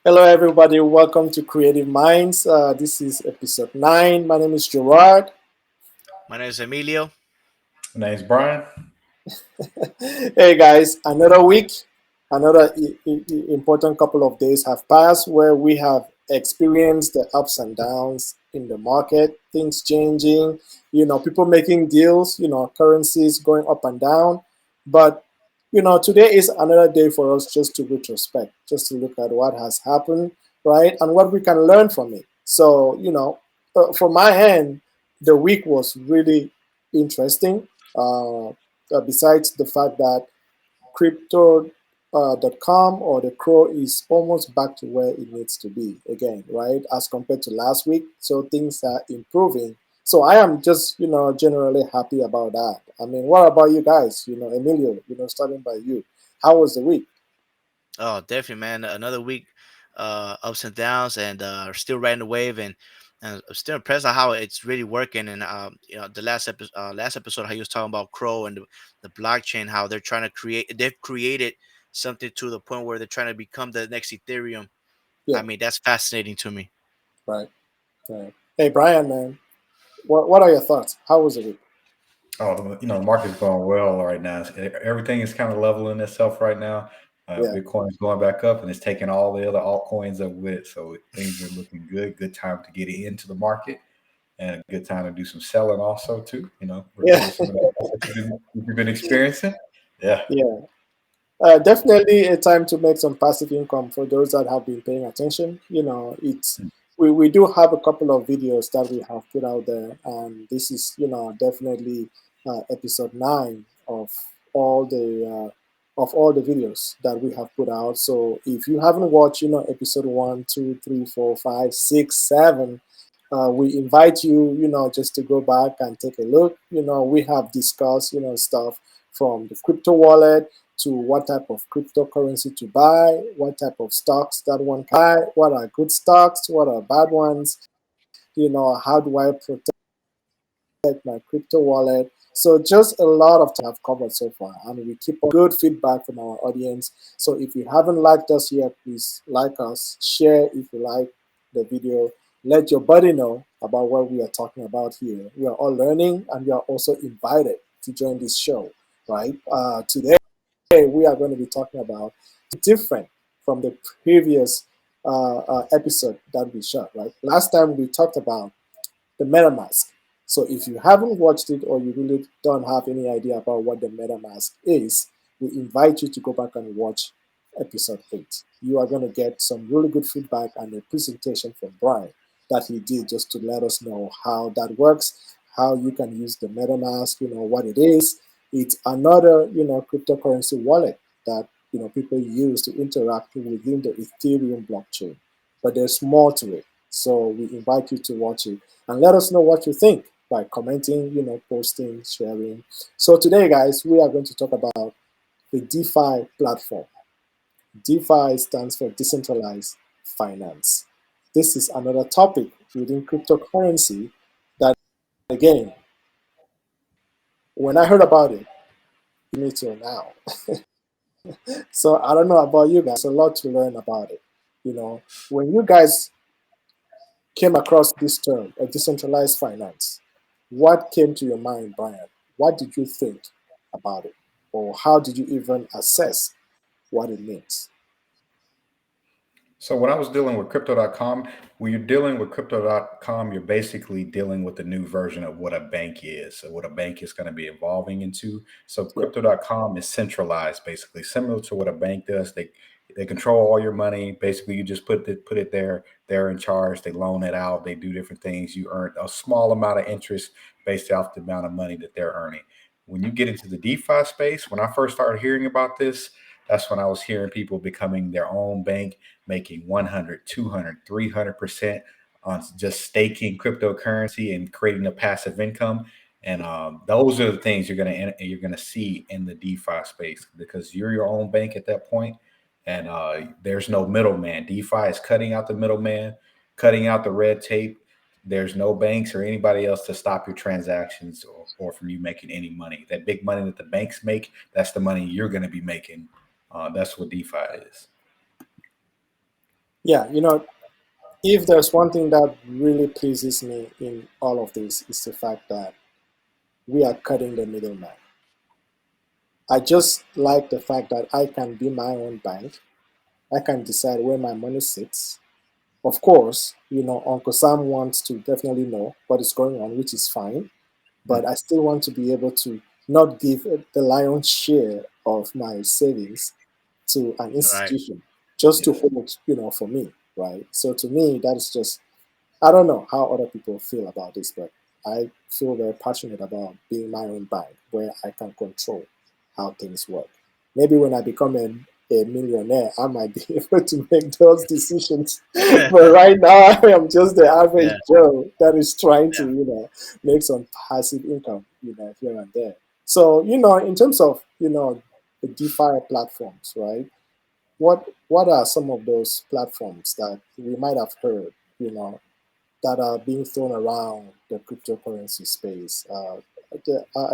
Hello, everybody. Welcome to Creative Minds. This is episode 9. My name is Gerard. My name is Emilio. My name's Brian. Hey, guys, another week, another important couple of days have passed where we have experienced the ups and downs in the market, things changing, people making deals, currencies going up and down. But, today is another day for us just to retrospect, just to look at what has happened, right? And what we can learn from it. So, from my end, the week was really interesting. Besides the fact that crypto.com or the crow is almost back to where it needs to be again, right? As compared to last week. So things are improving. So I am just, generally happy about that. I mean, what about you guys? Emilio, starting by you. How was the week? Oh, definitely, man. Another week, ups and downs, and still riding the wave, and I'm still impressed at how it's really working. And the last episode, how he was talking about Crow and the blockchain, how they've created something to the point where they're trying to become the next Ethereum. Yeah, I mean, that's fascinating to me. right. Right. Hey, Brian, man, what are your thoughts? How was the week? The market's going well right now. Everything is kind of leveling itself right now. Yeah, Bitcoin's going back up, and it's taking all the other altcoins up with it. So things are looking good. Good time to get into the market, and a good time to do some selling also too. yeah, Recover some of the assets you've been experiencing. Yeah. yeah. Definitely a time to make some passive income for those that have been paying attention. It's we do have a couple of videos that we have put out there, and this is definitely episode 9 of all the videos that we have put out. So if you haven't watched, episode 1, 2, 3, 4, 5, 6, 7, we invite you, just to go back and take a look. We have discussed, stuff from the crypto wallet to what type of cryptocurrency to buy, what type of stocks that one can buy, what are good stocks, what are bad ones, how do I protect my crypto wallet. So just a lot of time I've covered so far, and we keep good feedback from our audience. So if you haven't liked us yet, please like us, share if you like the video, let your buddy know about what we are talking about here. We are all learning, and you are also invited to join this show, right? Today we are going to be talking about different from the previous episode that we shot, right? Last time we talked about the MetaMask. So if you haven't watched it or you really don't have any idea about what the MetaMask is, we invite you to go back and watch episode 8. You are going to get some really good feedback and a presentation from Brian that he did just to let us know how that works, how you can use the MetaMask, what it is. It's another, cryptocurrency wallet that, people use to interact within the Ethereum blockchain. But there's more to it. So we invite you to watch it and let us know what you think by commenting, posting, sharing. So today, guys, we are going to talk about the DeFi platform. DeFi stands for Decentralized Finance. This is another topic within cryptocurrency that, again, when I heard about it, me till now. So I don't know about you guys. A lot to learn about it. When you guys came across this term, a decentralized finance, what came to your mind, Brian? What did you think about it? Or how did you even assess what it means? So when I was dealing with crypto.com, when you're dealing with crypto.com, you're basically dealing with the new version of what a bank is. So what a bank is going to be evolving into. So Yeah, crypto.com is centralized, basically similar to what a bank does. They control all your money. Basically, you just put it there. They're in charge. They loan it out. They do different things. You earn a small amount of interest based off the amount of money that they're earning. When you get into the DeFi space, when I first started hearing about this, that's when I was hearing people becoming their own bank, making 100, 200, 300% on just staking cryptocurrency and creating a passive income. And those are the things you're gonna see in the DeFi space because you're your own bank at that point, and there's no middleman. DeFi is cutting out the middleman, cutting out the red tape. There's no banks or anybody else to stop your transactions or from you making any money. That big money that the banks make, that's the money you're going to be making. That's what DeFi is. Yeah, if there's one thing that really pleases me in all of this is the fact that we are cutting the middleman. I just like the fact that I can be my own bank. I can decide where my money sits. Of course, Uncle Sam wants to definitely know what is going on, which is fine. But I still want to be able to not give the lion's share of my savings to an Right. institution just to Yes. hold, for me, right? So to me, that is just I don't know how other people feel about this, but I feel very passionate about being my own bank where I can control how things work. Maybe when I become a millionaire, I might be able to make those decisions. But right now, I am just the average Yeah. Joe that is trying to, Yeah. make some passive income, here and there. So, in terms of, the DeFi platforms, right? What are some of those platforms that we might have heard, that are being thrown around the cryptocurrency space? Are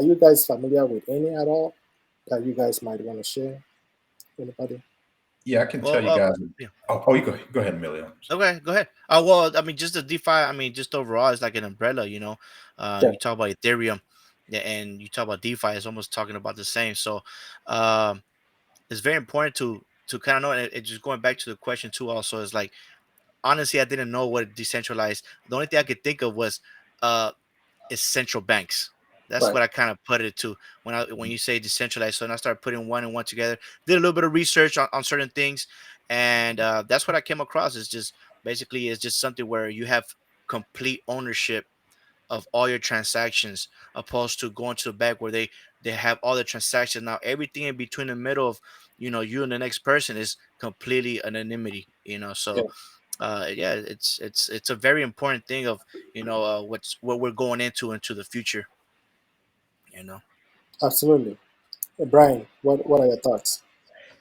you guys familiar with any at all that you guys might want to share? Anybody? Yeah, I can tell Well, you guys. yeah. Oh, you go ahead, Emilio. Okay, go ahead. Well, I mean, just the DeFi. I mean, just overall, it's like an umbrella. Yeah, You talk about Ethereum, yeah, and you talk about DeFi. It's almost talking about the same. So, um, it's very important to kind of know. And it just going back to the question too. Also, is like honestly, I didn't know what decentralized. The only thing I could think of was uh is central banks. That's right. what I kind of put it to when you say decentralized. So then I started putting one and one together. Did a little bit of research on certain things, and that's what I came across. Is just basically it's just something where you have complete ownership of all your transactions, opposed to going to the bank where they have all the transactions. Now everything in between the middle of you and the next person is completely anonymity. Yeah, So yeah, it's a very important thing of what we're going into the future. you know absolutely. Brian, what are your thoughts?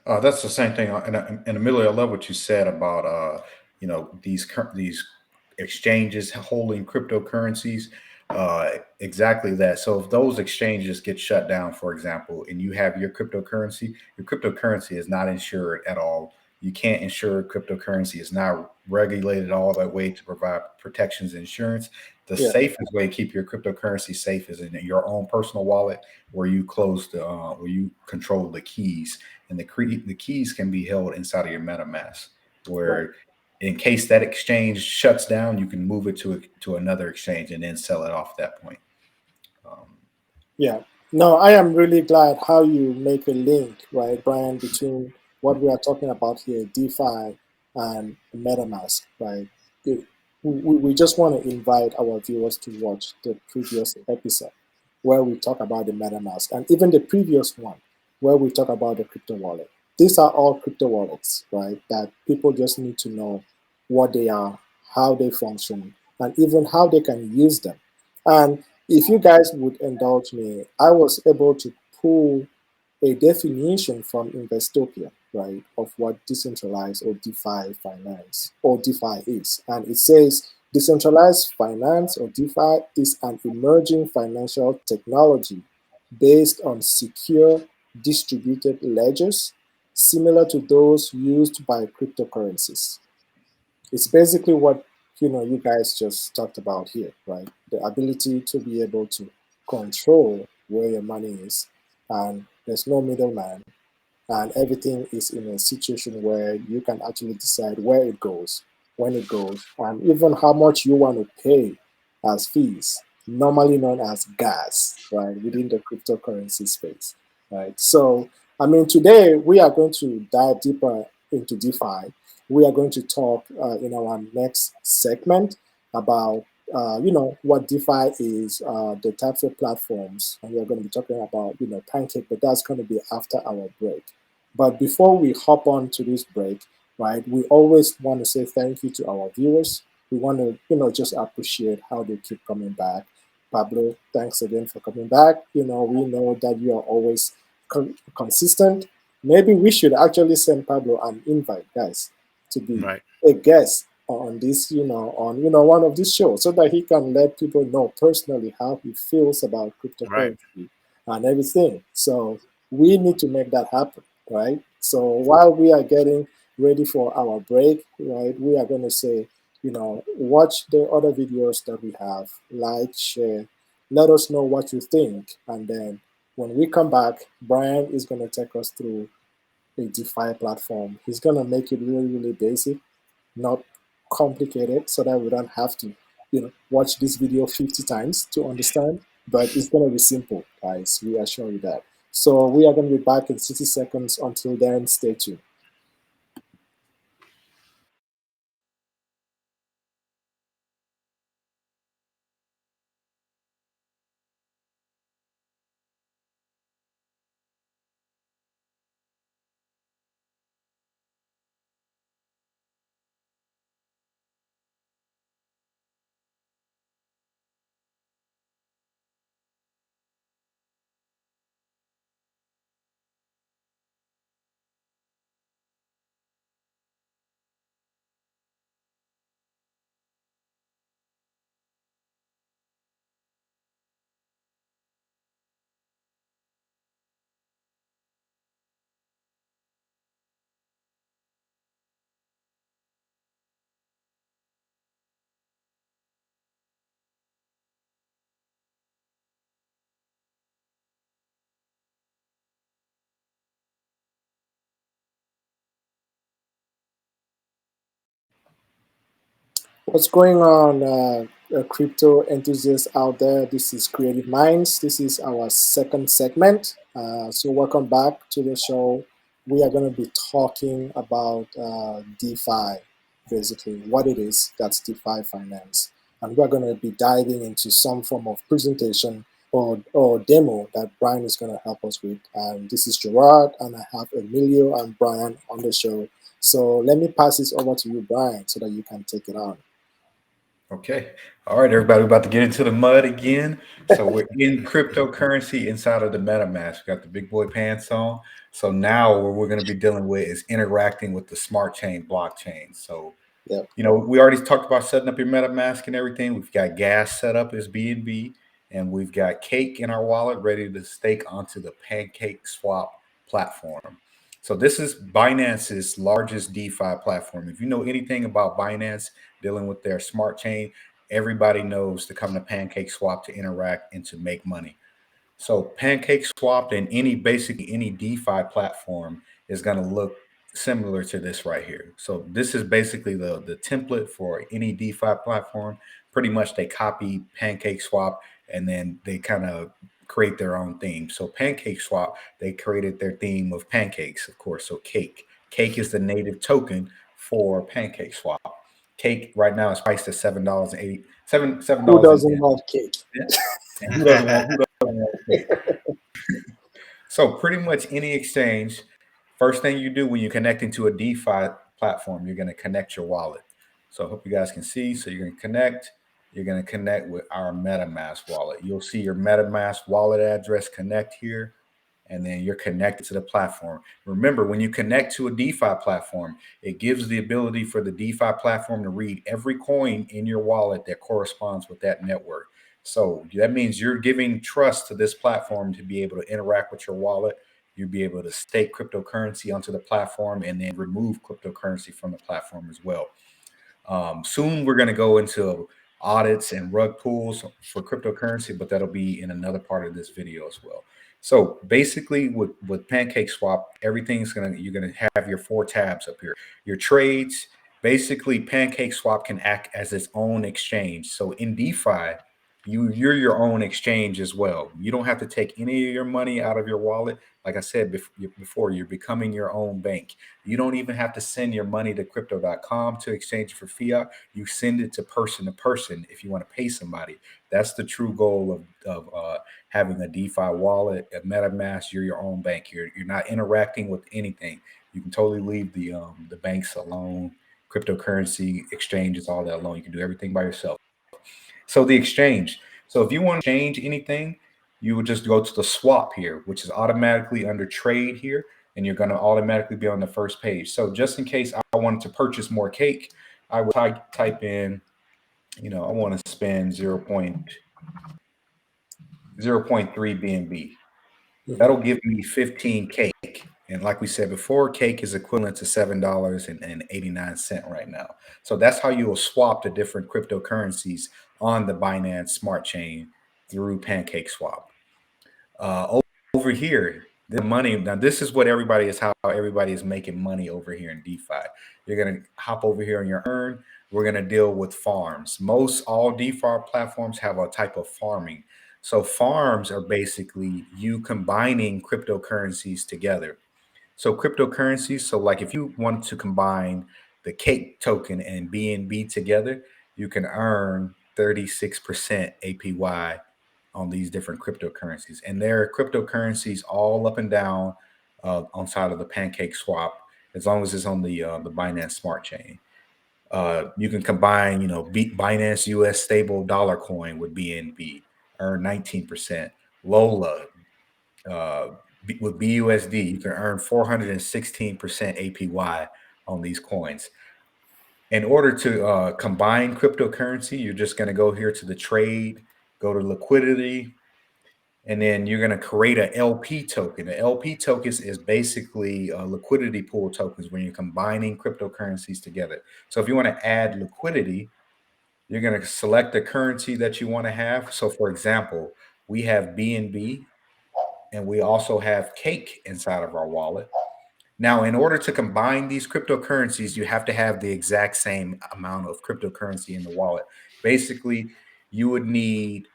That's the same thing. And Emilio, I love what you said about these exchanges holding cryptocurrencies. Exactly that. So if those exchanges get shut down, for example, and you have your cryptocurrency is not insured at all. You can't insure cryptocurrency. It's not regulated all that way to provide protections and insurance. The Yeah, safest way to keep your cryptocurrency safe is in your own personal wallet, where you control the keys, and the keys can be held inside of your MetaMask, right. where in case that exchange shuts down, you can move it to another exchange and then sell it off at that point. Um, Yeah. No, I am really glad how you make a link, right, Brian, between what we are talking about here, DeFi and MetaMask, right? It- we just want to invite our viewers to watch the previous episode where we talk about the MetaMask and even the previous one where we talk about the crypto wallet. These are all crypto wallets, right? That people just need to know what they are, how they function, and even how they can use them. And if you guys would indulge me, I was able to pull a definition from Investopia, right, of what decentralized or DeFi finance or DeFi is. And it says decentralized finance or DeFi is an emerging financial technology based on secure distributed ledgers similar to those used by cryptocurrencies. It's basically what you guys just talked about here, right? The ability to be able to control where your money is, and there's no middleman, and everything is in a situation where you can actually decide where it goes, when it goes, and even how much you want to pay as fees, normally known as gas, right, within the cryptocurrency space, right? So, I mean, today we are going to dive deeper into DeFi. We are going to talk in our next segment about what DeFi is, the types of platforms, and we're going to be talking about Pancake, but that's going to be after our break. But before we hop on to this break, right, we always want to say thank you to our viewers. We want to, just appreciate how they keep coming back. Pablo, thanks again for coming back. We know that you are always consistent. Maybe we should actually send Pablo an invite, guys, to be right. a guest on this, on one of these shows, so that he can let people know personally how he feels about Right. cryptocurrency and everything. So we need to make that happen, right? So while we are getting ready for our break, right, we are going to say, watch the other videos that we have, like, share, let us know what you think. And then when we come back, Brian is going to take us through a DeFi platform. He's going to make it really, really basic, not complicated, so that we don't have to, watch this video 50 times to understand. But it's going to be simple, guys. We assure you that. So we are going to be back in 60 seconds. Until then, stay tuned. What's going on, crypto enthusiasts out there? This is Creative Minds. This is our second segment. So, welcome back to the show. We are going to be talking about DeFi, basically, what it is. That's DeFi finance. And we're going to be diving into some form of presentation or demo that Brian is going to help us with. And this is Gerard, and I have Emilio and Brian on the show. So, let me pass this over to you, Brian, so that you can take it on. Okay. All right, everybody, we're about to get into the mud again. So we're in cryptocurrency inside of the MetaMask. We got the big boy pants on. So now what we're going to be dealing with is interacting with the smart chain blockchain. So, Yeah. we already talked about setting up your MetaMask and everything. We've got gas set up as BNB, and we've got cake in our wallet ready to stake onto the Pancakeswap platform. So this is Binance's largest DeFi platform. If you know anything about Binance dealing with their smart chain, everybody knows to come to Pancakeswap to interact and to make money. So Pancakeswap and basically any DeFi platform is going to look similar to this right here. So this is basically the template for any DeFi platform. Pretty much they copy Pancakeswap and then they kind of create their own theme. So Pancakeswap, they created their theme of pancakes, of course. So cake. Cake is the native token for Pancakeswap. Cake right now is priced at seven Who dollars and doesn't 10. love cake? And who doesn't want cake? So pretty much any exchange, first thing you do when you connect into a DeFi platform, you're going to connect your wallet. So I hope you guys can see. So you're going to connect. You're going to connect with our MetaMask wallet. You'll see your MetaMask wallet address connect here, and then you're connected to the platform. Remember, when you connect to a DeFi platform, it gives the ability for the DeFi platform to read every coin in your wallet that corresponds with that network. So that means you're giving trust to this platform to be able to interact with your wallet. You'll be able to stake cryptocurrency onto the platform and then remove cryptocurrency from the platform as well. Soon we're going to go into audits and rug pulls for cryptocurrency, but that'll be in another part of this video as well. So basically with Pancakeswap, you're gonna have your four tabs up here. Your trades, basically Pancakeswap can act as its own exchange. So in DeFi, you're your own exchange as well. You don't have to take any of your money out of your wallet. Like I said before, you're becoming your own bank. You don't even have to send your money to crypto.com to exchange for fiat. You send it to person if you want to pay somebody. That's the true goal of having a DeFi wallet, a MetaMask. You're your own bank. You're not interacting with anything. You can totally leave the banks alone, cryptocurrency exchanges, all that alone. You can do everything by yourself. So the exchange. So if you want to change anything, you would just go to the swap here, which is automatically under trade here, and you're going to automatically be on the first page. So just in case I wanted to purchase more cake, I would type in, I want to spend 0.3 BNB. Mhm. That'll give me 15 cake. And like we said before, cake is equivalent to $7.89 right now. So that's how you will swap the different cryptocurrencies on the Binance Smart Chain through Pancakeswap. Over here, the money. Now, this is what everybody is how everybody is making money over here in DeFi. You're gonna hop over here on your earn. We're gonna deal with farms. Most all DeFi platforms have a type of farming. So farms are basically you combining cryptocurrencies together. So cryptocurrencies. So like if you want to combine the cake token and BNB together, you can earn 36% APY on these different cryptocurrencies. And there are cryptocurrencies all up and down on side of the Pancakeswap, as long as it's on the Binance Smart Chain. You can combine, Binance US stable dollar coin with BNB, earn 19%. Lola, with BUSD, you can earn 416% APY on these coins. In order to combine cryptocurrency, you're just going to go here to the trade, go to liquidity, and then you're going to create an LP token. The LP tokens is basically liquidity pool tokens when you're combining cryptocurrencies together. So if you want to add liquidity, you're going to select the currency that you want to have. So for example, we have BNB and we also have Cake inside of our wallet. Now, in order to combine these cryptocurrencies, you have to have the exact same amount of cryptocurrency in the wallet. Basically, you would need,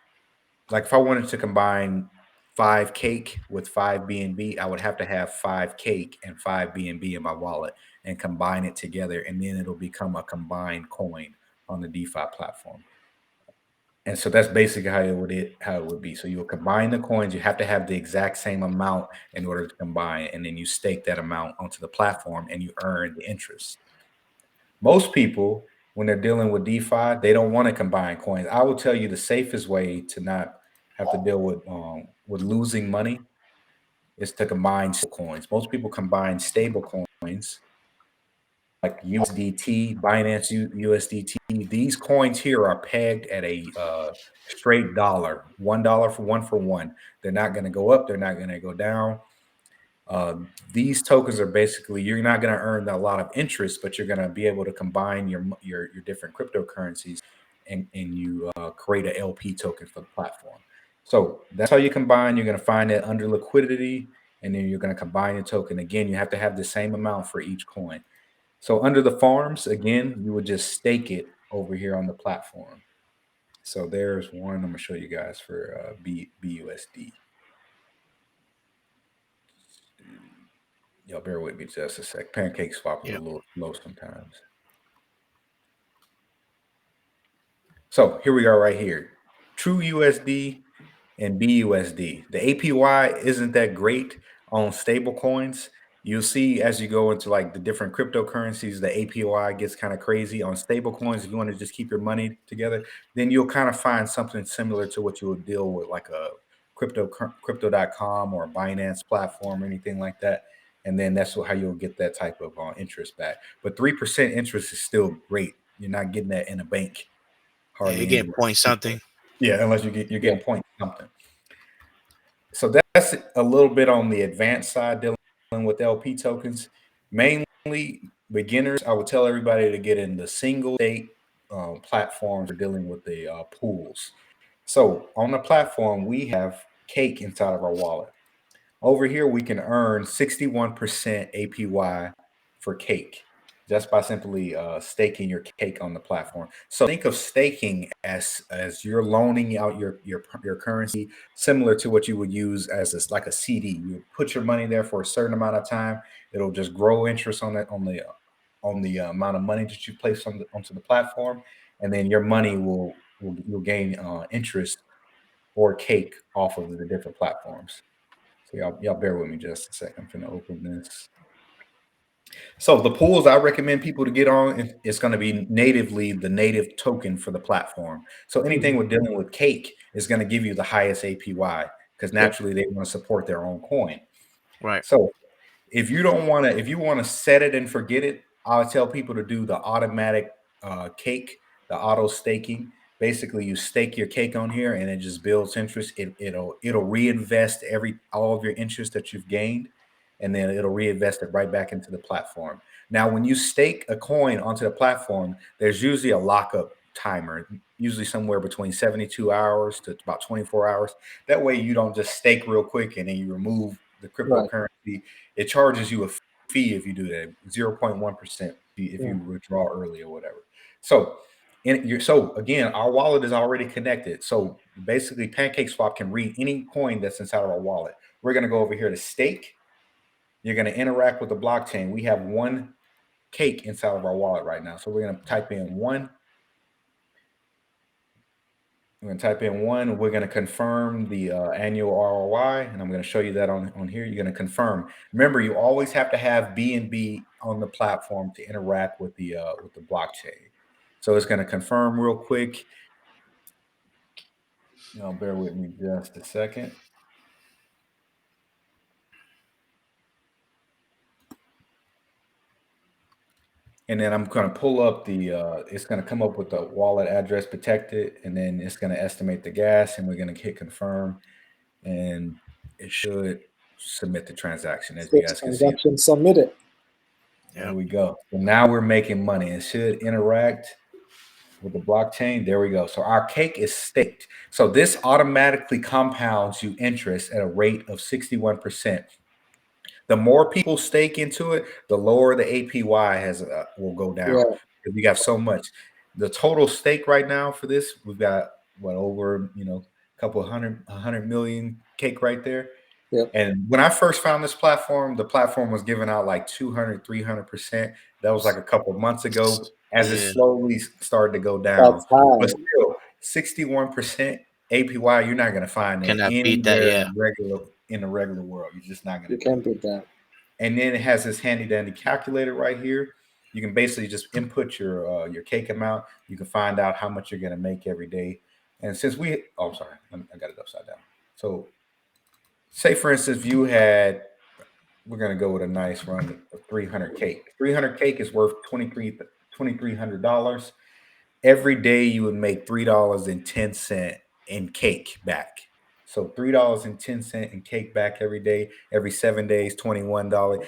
like if I wanted to combine 5 Cake with 5 BNB, I would have to have 5 Cake and 5 BNB in my wallet and combine it together, and then it'll become a combined coin on the DeFi platform. And so that's basically how it would be. So you'll combine the coins. You have to have the exact same amount in order to combine, and then you stake that amount onto the platform, and you earn the interest. Most people, when they're dealing with DeFi, they don't want to combine coins. I will tell you the safest way to not have to deal with losing money is to combine coins. Most people combine stable coins like USDT, Binance USDT. These coins here are pegged at a straight dollar, $1 for one for one. They're not going to go up. They're not going to go down. These tokens are basically, you're not going to earn a lot of interest, but you're going to be able to combine your different cryptocurrencies, and you create an LP token for the platform. So that's how you combine. You're going to find it under liquidity, and then you're going to combine the token. Again, you have to have the same amount for each coin. So under the farms, again, you would just stake it over here on the platform. So there's one I'm going to show you guys for BUSD. Y'all bear with me just a sec. Pancakeswap is a little slow sometimes. So here we are right here. True USD and BUSD. The APY isn't that great on stable coins. You'll see as you go into like the different cryptocurrencies, the APY gets kind of crazy. On stable coins, if you want to just keep your money together, then you'll kind of find something similar to what you would deal with, like a crypto.com or a Binance platform or anything like that. And then that's how you'll get that type of interest back. But 3% interest is still great. You're not getting that in a bank Yeah, you're hardly getting anywhere. point something. Yeah, unless you're getting point something. So that's a little bit on the advanced side dealing with LP tokens. Mainly beginners, I would tell everybody to get in the single state platforms for dealing with the pools. So on the platform, we have Cake inside of our wallet. Over here, we can earn 61% APY for Cake just by simply staking your Cake on the platform. So think of staking as you're loaning out your currency, similar to what you would use as like a CD. You put your money there for a certain amount of time. It'll just grow interest on the amount of money that you place onto the platform, and then your money will gain interest or Cake off of the different platforms. So y'all bear with me just a second. I'm gonna open this. So the pools I recommend people to get on, it's going to be natively the native token for the platform. So anything with dealing with Cake is going to give you the highest APY because naturally they want to support their own coin. Right. So if you want to set it and forget it, I'll tell people to do the automatic Cake, the auto staking. Basically, you stake your Cake on here, and it just builds interest. It'll reinvest all of your interest that you've gained. and then it'll reinvest it right back into the platform. Now, when you stake a coin onto the platform, there's usually a lockup timer, usually somewhere between 72 hours to about 24 hours. That way, you don't just stake real quick and then you remove the Right. cryptocurrency. It charges you a fee if you do that, 0.1% if Yeah. you withdraw early or whatever. So, so again, our wallet is already connected. So basically, Pancakeswap can read any coin that's inside of our wallet. We're going to go over here to stake. You're going to interact with the blockchain. We have one cake inside of our wallet right now. So we're going to type in one. We're going to type in one. We're going to confirm the annual ROI, and I'm going to show you that on here. You're going to confirm. Remember, you always have to have BNB on the platform to interact with the blockchain. So it's going to confirm real quick. Bear with me just a second. And then I'm going to pull up it's going to come up with the wallet address protected, and then it's going to estimate the gas, and we're going to hit confirm, and it should submit the transaction, as you Says guys can see. transaction submitted. There we go. So now we're making money. It should interact with the blockchain. There we go. So our cake is staked. So this automatically compounds you interest at a rate of 61%. The more people stake into it, the lower the APY will go down, Yeah. because we got so much. The total stake right now for this, we've got over a couple of 100 million cake right there. Yep. And when I first found this platform, the platform was giving out like 200, 300%. That was like a couple of months ago. As it slowly started to go down, That's high. but still 61% APY, you're not going to find that Cannot beat that. anywhere Yeah. in the regular world. You're just not going You to do can't it. beat that. And then it has this handy dandy calculator right here. You can basically just input your cake amount. You can find out how much you're going to make every day. And since I'm sorry, I got it upside down. So say for instance, we're going to go with a nice run of 300 cake. 300 cake is worth $2,300. Every day you would make $3.10 in cake back. So $3.10 in cake back every day. Every 7 days, $21.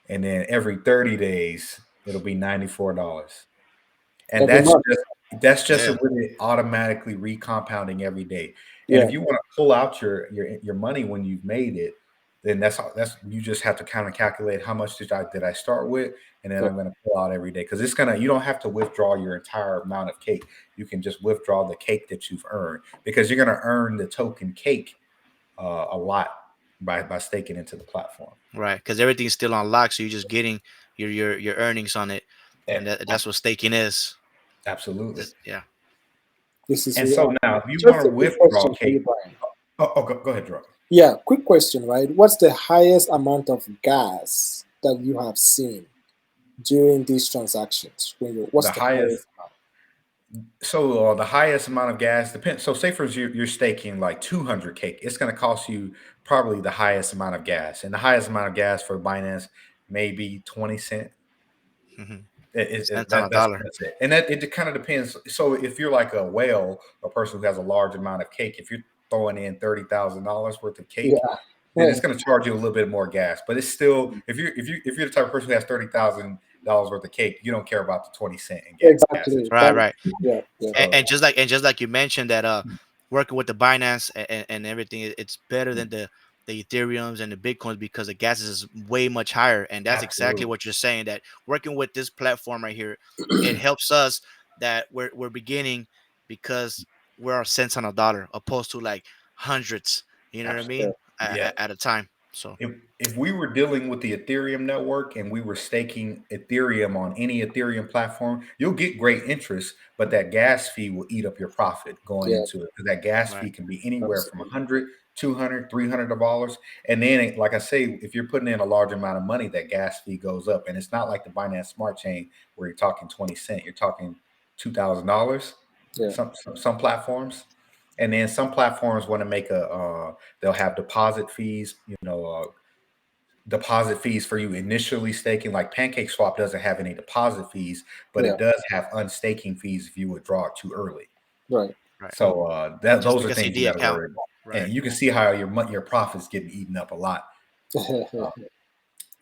And then every 30 days, it'll be $94. And Every month. that's just Yeah. with it automatically recompounding every day. And Yeah. if you want to pull out your money when you've made it, then that's you just have to kind of calculate how much did I start with, and then Yeah. I'm going to pull out every day, because you don't have to withdraw your entire amount of cake. You can just withdraw the cake that you've earned, because you're going to earn the token cake a lot by staking into the platform. Right. Because everything's still on lock, so you're just getting your earnings on it, and that's what staking is. Absolutely. Yeah. This is And so now, if you want just to a quick withdraw question for cake, you, Brian. go ahead, Drew. Yeah, quick question, right? What's the highest amount of gas that you have seen during these transactions? What's The the highest highest. So the highest amount of gas depends. So say for instance, you're staking like 200 cake. It's going to cost you probably the highest amount of gas, and the highest amount of gas for Binance maybe 20 cent. Mm-hmm. That's Cents on a dollar. it. And that it kind of depends. So if you're like a whale, a person who has a large amount of cake, if you're throwing in $30,000 worth of Yeah. cake, then it's going to charge you a little bit more gas. But it's still, if you're the type of person who has $30,000 worth of cake, you don't care about the 20 cent in gas. Exactly. Right. Right. Yeah. Yeah. So, And just like you mentioned that working with the Binance and everything, it's better than the Ethereums and the Bitcoins, because the gas is way much higher. And that's exactly absolutely. what you're saying, that working with this platform right here, it helps us that we're beginning, because we're cents on a dollar opposed to like hundreds, you know what I mean, Absolutely. Yeah. at a time. So If we were dealing with the Ethereum network and we were staking Ethereum on any Ethereum platform, you'll get great interest, but that gas fee will eat up your profit going Yeah. into it, because that gas right. fee can be anywhere from Absolutely. 100, 200, $300. And then, like I say, if you're putting in a large amount of money, that gas fee goes up. And it's not like the Binance Smart Chain where you're talking 20 cent, you're talking $2,000. Yeah. Some platforms. And then some platforms want to make they'll have deposit fees, deposit fees for you initially staking. Like Pancakeswap doesn't have any deposit fees, but Yeah. it does have unstaking fees if you withdraw it too early. Right. Right. So Just those like are a things you CD got to account. worry about. Right. And you can see how your profits getting eaten up a lot.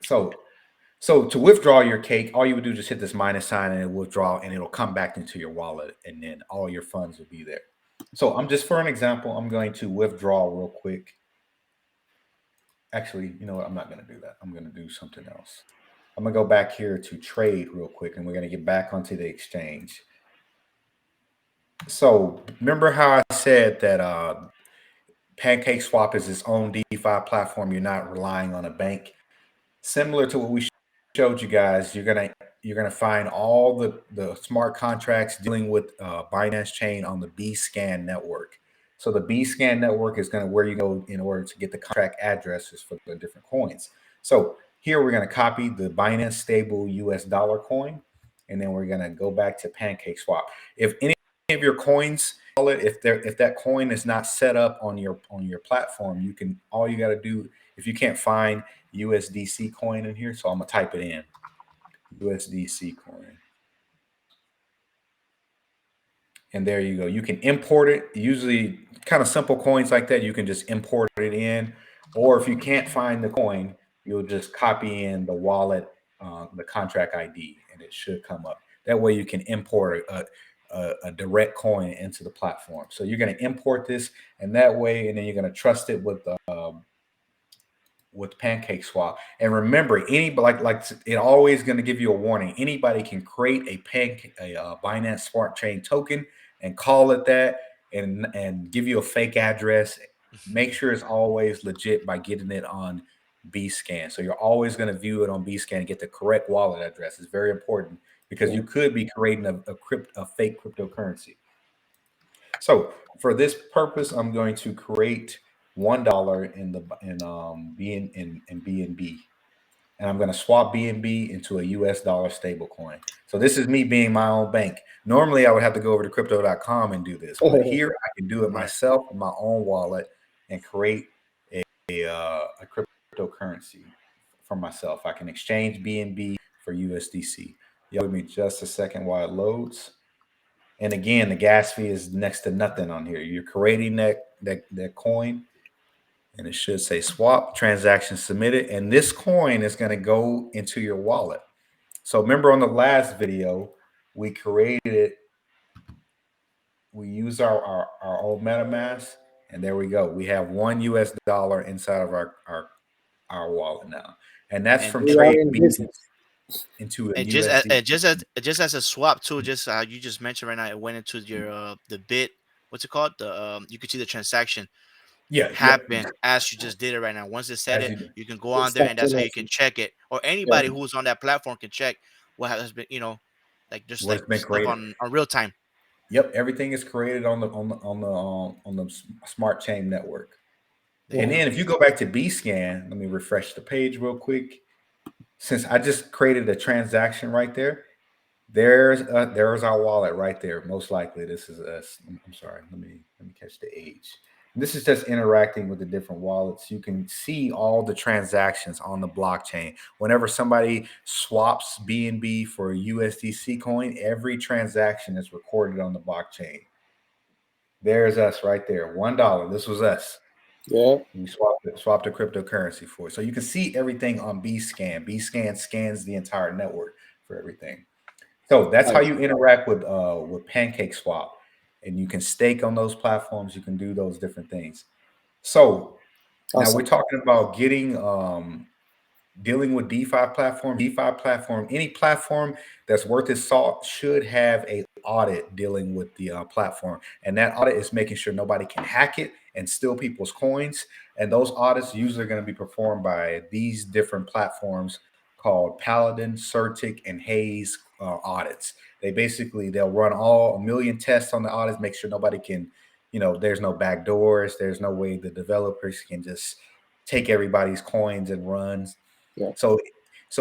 So so to withdraw your cake, all you would do is just hit this minus sign and it will withdraw and it'll come back into your wallet and then all your funds will be there. So I'm just for an example, I'm going to withdraw real quick. Actually, you know what? I'm not going to do that. I'm going to do something else. I'm going to go back here to trade real quick and we're going to get back onto the exchange. So remember how I said that Pancakeswap is its own DeFi platform. You're not relying on a bank. Similar to what we showed you guys, you're gonna find all the smart contracts dealing with Binance Chain on the BScan network. So the BScan network is going to where you go in order to get the contract addresses for the different coins. So here we're going to copy the Binance stable US dollar coin, and then we're going to go back to PancakeSwap. If any of your coins, if that coin is not set up on your platform, you can all you got to do if you can't find USDC coin in here. So I'm gonna type it in USDC coin. And there you go. You can import it. Usually kind of simple coins like that, you can just import it in. Or if you can't find the coin, you'll just copy in the wallet, the contract ID, and it should come up. That way you can import a direct coin into the platform. So you're going to import this and that way, and then you're going to trust it with Pancakeswap. And remember, any like it always going to give you a warning. Anybody can create a Binance Smart Chain token and call it that, and give you a fake address. Make sure it's always legit by getting it on Bscan. So you're always going to view it on Bscan and get the correct wallet address. It's very important because you could be creating a fake cryptocurrency. So for this purpose, I'm going to create $1 in the in BNB, and I'm going to swap BNB into a US dollar stable coin. So this is me being my own bank. Normally, I would have to go over to crypto.com and do this, but here I can do it Right. myself in my own wallet and create a cryptocurrency for myself. I can exchange BNB for USDC. Y'all give me just a second while it loads. And again, the gas fee is next to nothing on here. You're creating that coin, and it should say swap transaction submitted. And this coin is going to go into your wallet. So remember on the last video, we created it. We use our old MetaMask, and there we go. We have $1 inside of our wallet now, and that's And from We are trading in business. into a and USD. just as a swap too, just you just mentioned right now, it went into your the bit. What's it called? The you could see the transaction Yeah, yep. happen as you just did it right now. Once it said As it, you do. you can go on there, and that's how you can Instantaneously. check it. Or Yeah. anybody who's on that platform can check what has been, like just like What's been stuff created. on real time. Yep, everything is created on the smart chain network. There you And Yeah. go. then if you go back to Bscan, let me refresh the page real quick. Since I just created a transaction right there, there's our wallet right there. Most likely, this is us. I'm sorry. Let me catch the age. This is just interacting with the different wallets. You can see all the transactions on the blockchain. Whenever somebody swaps BNB for a USDC coin, every transaction is recorded on the blockchain. There's us right there. $1. This was us. Yeah. We swapped a cryptocurrency for it. So you can see everything on Bscan. Bscan scans the entire network for everything. So that's how Nice. you interact with PancakeSwap, and you can stake on those platforms. You can do those different things. So now we're Awesome. talking about getting dealing with DeFi platform. DeFi platform, any platform that's worth its salt should have a audit dealing with the platform, and that audit is making sure nobody can hack it and steal people's coins. And those audits usually are going to be performed by these different platforms called Paladin, Certic, and Haze audits. They'll run all a million tests on the audits, make sure nobody can, there's no back doors, there's no way the developers can just take everybody's coins and runs. Yeah. So,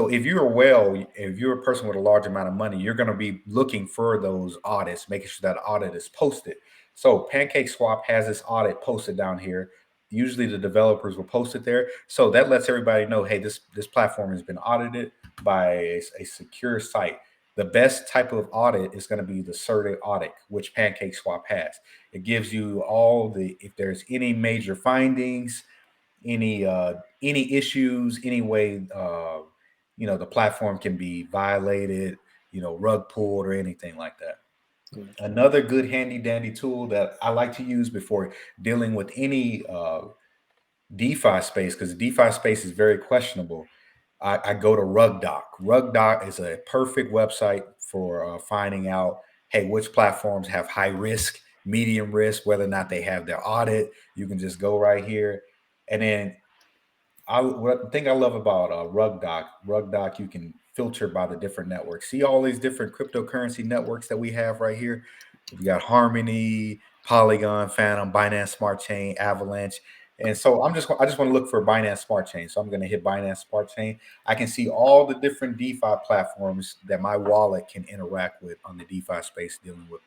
if you're a person with a large amount of money, you're going to be looking for those audits, making sure that audit is posted. So, PancakeSwap has this audit posted down here. Usually, the developers will post it there, so that lets everybody know, hey, this platform has been audited by a secure site. The best type of audit is going to be the certed audit, which PancakeSwap has. It gives you all the if there's any major findings, any issues, any way the platform can be violated, rug pulled or anything like that. Another good handy dandy tool that I like to use before dealing with any DeFi space, because the DeFi space is very questionable. I go to RugDoc. RugDoc is a perfect website for finding out, hey, which platforms have high risk, medium risk, whether or not they have their audit. You can just go right here, and then what the thing I love about RugDoc, you can filter by the different networks. See all these different cryptocurrency networks that we have right here. We got Harmony, Polygon, Phantom, Binance Smart Chain, Avalanche, and so I just want to look for Binance Smart Chain. So I'm going to hit Binance Smart Chain. I can see all the different DeFi platforms that my wallet can interact with on the DeFi space, dealing with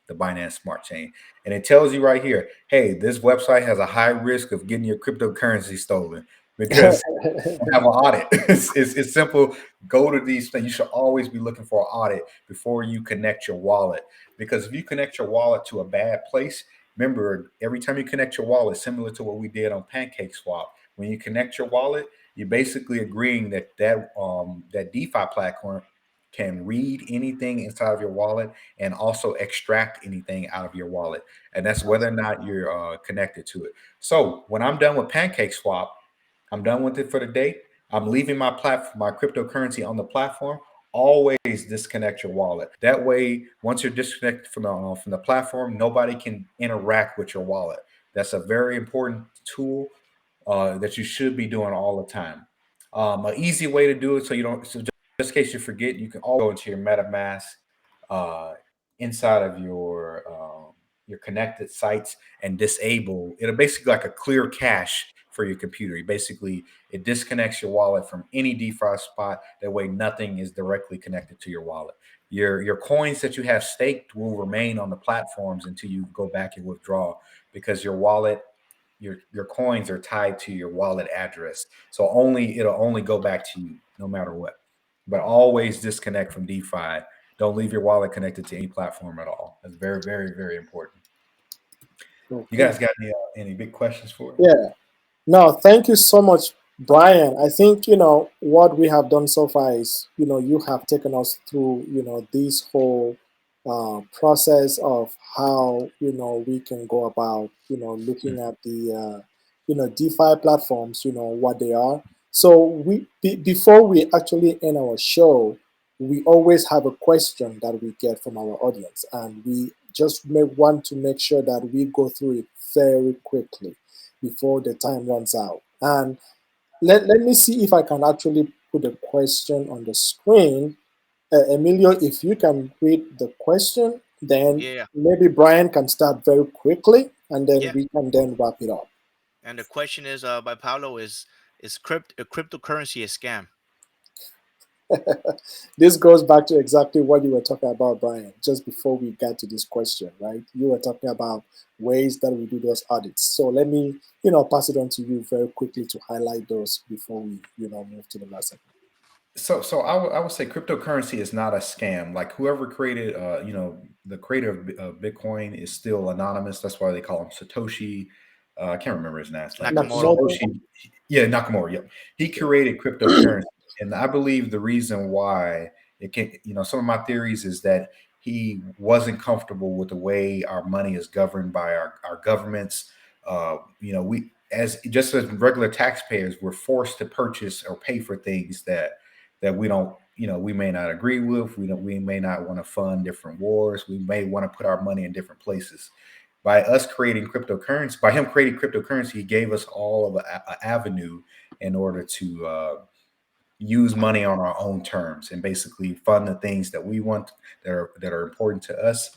the Binance Smart Chain, and it tells you right here, hey, this website has a high risk of getting your cryptocurrency stolen because have an audit. It's simple. Go to these things. You should always be looking for an audit before you connect your wallet. Because if you connect your wallet to a bad place, remember, every time you connect your wallet, similar to what we did on Pancakeswap, when you connect your wallet, you're basically agreeing that DeFi platform can read anything inside of your wallet and also extract anything out of your wallet. And that's whether or not you're connected to it. So when I'm done with Pancakeswap, I'm done with it for the day. I'm leaving my platform, my cryptocurrency on the platform. Always disconnect your wallet. That way, once you're disconnected from the platform, nobody can interact with your wallet. That's a very important tool that you should be doing all the time. An easy way to do it, so you don't, so just in case you forget, you can always go into your MetaMask uh, inside of your connected sites and disable. It'll basically like a clear cache for your computer. You basically it disconnects your wallet from any DeFi spot. That way, nothing is directly connected to your wallet. Your coins that you have staked will remain on the platforms until you go back and withdraw, because your wallet your coins are tied to your wallet address. So it'll only go back to you no matter what. But always disconnect from DeFi. Don't leave your wallet connected to any platform at all. That's very, very, very important. You Okay. guys got any big questions for me? Yeah. No, thank you so much, Brian. I think, what we have done so far is, you have taken us through, this whole process of how, we can go about, looking at the, DeFi platforms, what they are. So before we actually end our show, we always have a question that we get from our audience, and we just may want to make sure that we go through it very quickly before the time runs out. And let me see if I can actually put a question on the screen. Emilio, if you can read the question, then Yeah, maybe Brian can start very quickly and then yeah. we can then wrap it up. And the question is by Pablo is cryptocurrency a scam? This goes back to exactly what you were talking about, Brian, just before we got to this question, right? You were talking about ways that we do those audits. So let me, pass it on to you very quickly to highlight those before we, move to the last segment. So I would say cryptocurrency is not a scam. Like whoever created, the creator of Bitcoin is still anonymous. That's why they call him Satoshi. I can't remember his last name, but Nakamoto. Nakamoto? Satoshi, yeah, Nakamura. Yep, he Yeah. created cryptocurrency, and I believe the reason why it can, some of my theories is that he wasn't comfortable with the way our money is governed by our governments. We as just as regular taxpayers, we're forced to purchase or pay for things that we don't, we may not agree with. We may not want to fund different wars. We may want to put our money in different places. By him creating cryptocurrency, he gave us all of an avenue in order to use money on our own terms and basically fund the things that we want, that are important to us.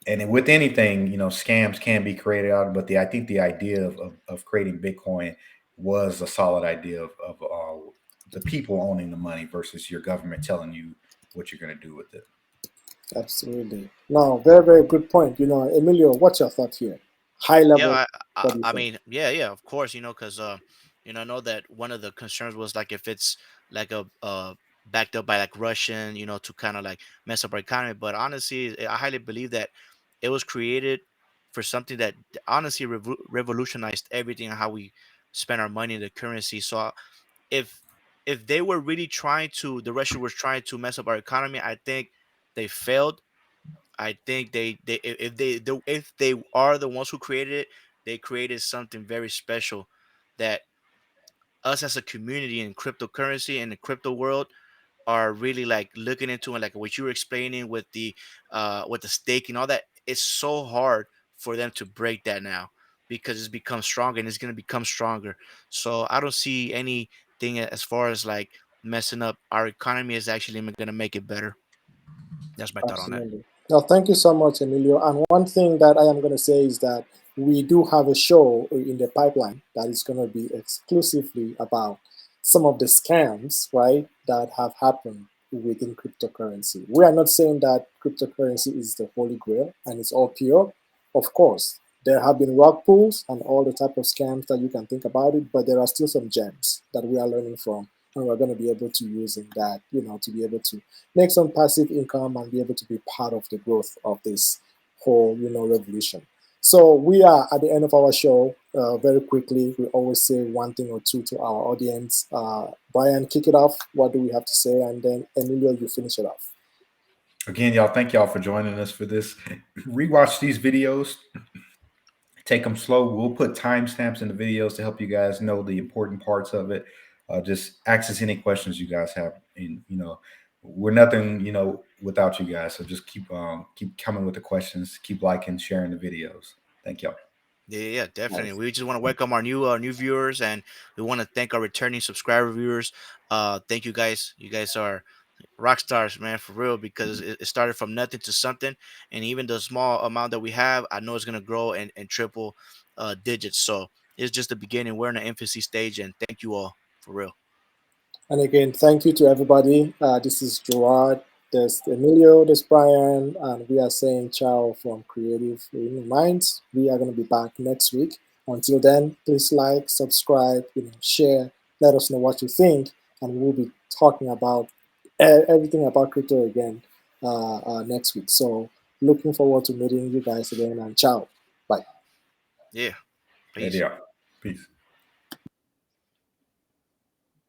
And with anything, scams can be created out of, but I think the idea of creating Bitcoin was a solid idea of the people owning the money versus your government telling you what you're going to do with it. Absolutely. No, very, very good point. Emilio, what's your thought here? High Yeah, level, I, what I, do you I think? mean, yeah, of course, because I know that one of the concerns was like if it's like a backed up by like Russian, to kind of like mess up our economy. But honestly, I highly believe that it was created for something that honestly revolutionized everything on how we spend our money in the currency. So if they were really trying to, the Russians were trying to mess up our economy, I think they failed. I think they if they are the ones who created it, they created something very special that us as a community in cryptocurrency and the crypto world are really like looking into, and like what you were explaining with the staking, all that. It's so hard for them to break that now because it's become stronger and it's going to become stronger. So I don't see anything as far as like messing up our economy is actually going to make it better. That's my thought on that. Absolutely. Now, thank you so much, Emilio. And one thing that I am going to say is that we do have a show in the pipeline that is going to be exclusively about some of the scams, right, that have happened within cryptocurrency. We are not saying that cryptocurrency is the holy grail and it's all pure. Of course, there have been rug pulls and all the type of scams that you can think about it, but there are still some gems that we are learning from, and we're going to be able to use in that, to be able to make some passive income and be able to be part of the growth of this whole, revolution. So we are at the end of our show. Very quickly, we always say one thing or two to our audience. Brian, kick it off. What do we have to say? And then Emilio, you finish it off. Again, y'all, thank y'all for joining us for this. Rewatch these videos. Take them slow. We'll put timestamps in the videos to help you guys know the important parts of it. Just ask us any questions you guys have, and we're nothing without you guys. So just keep coming with the questions. Keep liking, sharing the videos. Thank y'all. Yeah, definitely. Nice. We just want to welcome our new viewers, and we want to thank our returning subscriber viewers. Thank you guys. You guys are rock stars, man, for real. Because it started from nothing to something, and even the small amount that we have, I know it's gonna grow and triple digits. So it's just the beginning. We're in the infancy stage, and thank you all for real. And again, thank you to everybody. This is Gerard, there's Emilio, there's Brian, and we are saying ciao from Creative Minds. We are going to be back next week. Until then, please like, subscribe, share, let us know what you think, and we'll be talking about everything about crypto again next week. So, looking forward to meeting you guys again, and ciao. Bye. Yeah, Hey, please. yeah. Peace.